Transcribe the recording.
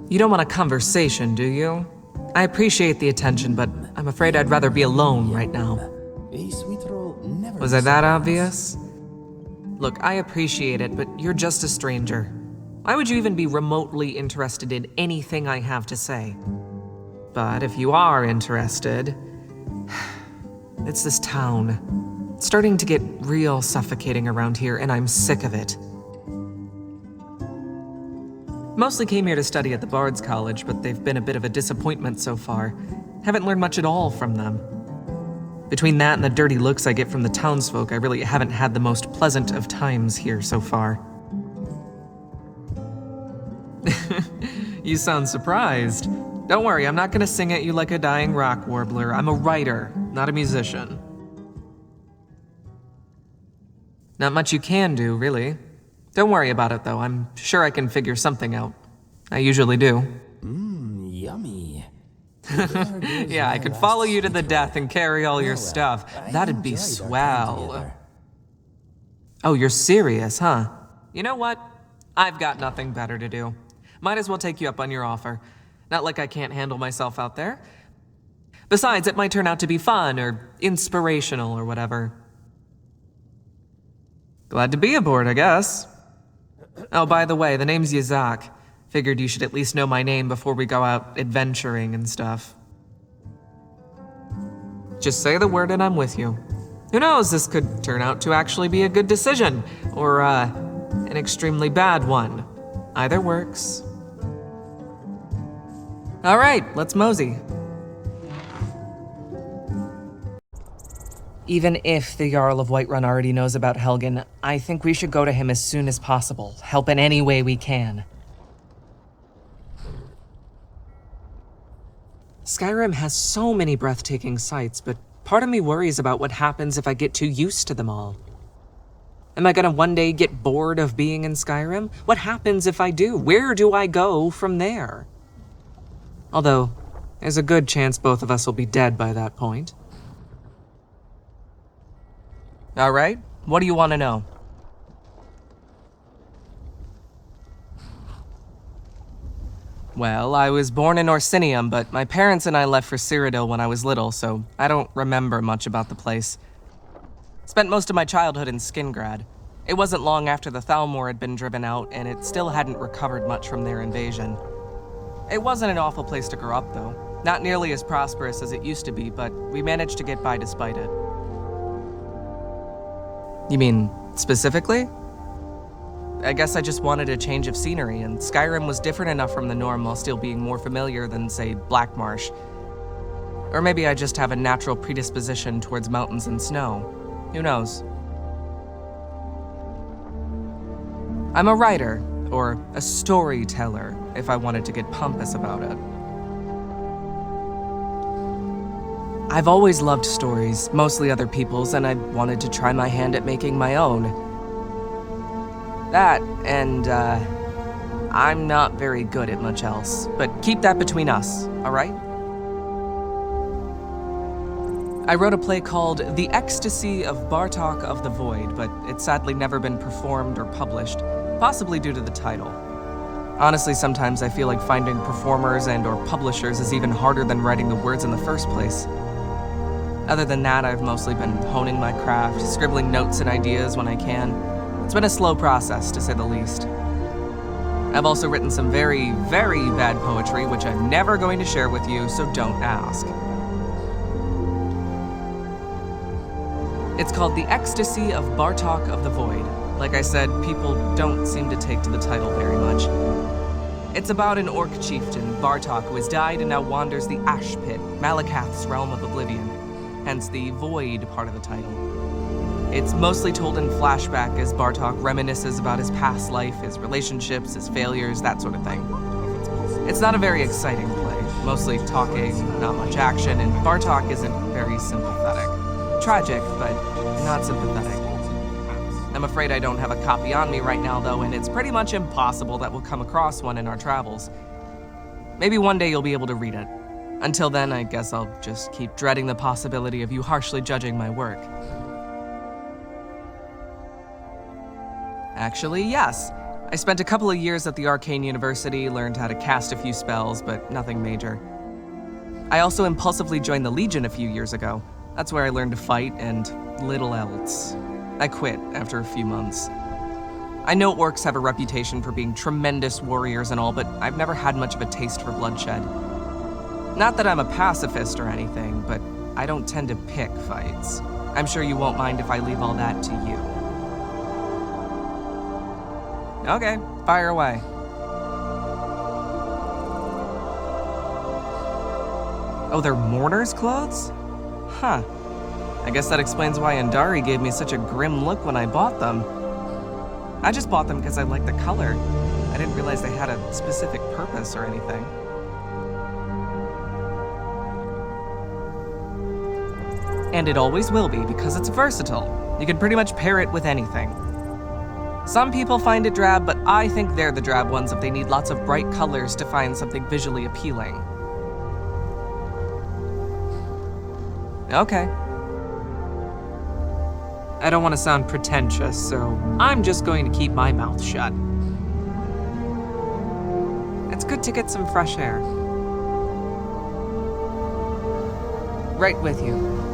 You don't want a conversation, do you? I appreciate the attention, but I'm afraid I'd rather be alone right now. Was I that obvious? Look, I appreciate it, but you're just a stranger. Why would you even be remotely interested in anything I have to say? But if you are interested, it's this town. It's starting to get real suffocating around here, and I'm sick of it. Mostly came here to study at the Bard's College, but they've been a bit of a disappointment so far. Haven't learned much at all from them. Between that and the dirty looks I get from the townsfolk, I really haven't had the most pleasant of times here so far. You sound surprised. Don't worry, I'm not gonna sing at you like a dying rock warbler. I'm a writer, not a musician. Not much you can do, really. Don't worry about it, though. I'm sure I can figure something out. I usually do. Yummy. Yeah, I could follow you to the death and carry all your stuff. That'd be swell. Oh, you're serious, huh? You know what? I've got nothing better to do. Might as well take you up on your offer. Not like I can't handle myself out there. Besides, it might turn out to be fun or inspirational or whatever. Glad to be aboard, I guess. Oh, by the way, the name's Yazakh. Figured you should at least know my name before we go out adventuring and stuff. Just say the word and I'm with you. Who knows, this could turn out to actually be a good decision, or, an extremely bad one. Either works. All right, let's mosey. Even if the Jarl of Whiterun already knows about Helgen, I think we should go to him as soon as possible, help in any way we can. Skyrim has so many breathtaking sights, but part of me worries about what happens if I get too used to them all. Am I gonna one day get bored of being in Skyrim? What happens if I do? Where do I go from there? Although, there's a good chance both of us will be dead by that point. All right, what do you want to know? Well, I was born in Orsinium, but my parents and I left for Cyrodiil when I was little, so I don't remember much about the place. Spent most of my childhood in Skingrad. It wasn't long after the Thalmor had been driven out, and it still hadn't recovered much from their invasion. It wasn't an awful place to grow up, though. Not nearly as prosperous as it used to be, but we managed to get by despite it. You mean, specifically? I guess I just wanted a change of scenery, and Skyrim was different enough from the norm while still being more familiar than, say, Blackmarsh. Or maybe I just have a natural predisposition towards mountains and snow. Who knows? I'm a writer, or a storyteller, if I wanted to get pompous about it. I've always loved stories, mostly other people's, and I wanted to try my hand at making my own. That, and, I'm not very good at much else, but keep that between us, alright? I wrote a play called The Ecstasy of Bartok of the Void, but it's sadly never been performed or published, possibly due to the title. Honestly, sometimes I feel like finding performers and/or publishers is even harder than writing the words in the first place. Other than that, I've mostly been honing my craft, scribbling notes and ideas when I can. It's been a slow process, to say the least. I've also written some very, very bad poetry, which I'm never going to share with you, so don't ask. It's called The Ecstasy of Bartok of the Void. Like I said, people don't seem to take to the title very much. It's about an orc chieftain, Bartok, who has died and now wanders the Ash Pit, Malakath's realm of oblivion. Hence the Void part of the title. It's mostly told in flashback as Bartok reminisces about his past life, his relationships, his failures, that sort of thing. It's not a very exciting play, mostly talking, not much action, and Bartok isn't very sympathetic. Tragic, but not sympathetic. I'm afraid I don't have a copy on me right now, though, and it's pretty much impossible that we'll come across one in our travels. Maybe one day you'll be able to read it. Until then, I guess I'll just keep dreading the possibility of you harshly judging my work. Actually, yes. I spent a couple of years at the Arcane University, learned how to cast a few spells, but nothing major. I also impulsively joined the Legion a few years ago. That's where I learned to fight and little else. I quit after a few months. I know orcs have a reputation for being tremendous warriors and all, but I've never had much of a taste for bloodshed. Not that I'm a pacifist or anything, but I don't tend to pick fights. I'm sure you won't mind if I leave all that to you. Okay, fire away. Oh, they're mourner's clothes? Huh. I guess that explains why Andari gave me such a grim look when I bought them. I just bought them because I liked the color. I didn't realize they had a specific purpose or anything. And it always will be because it's versatile. You can pretty much pair it with anything. Some people find it drab, but I think they're the drab ones if they need lots of bright colors to find something visually appealing. Okay. I don't want to sound pretentious, so I'm just going to keep my mouth shut. It's good to get some fresh air. Right with you.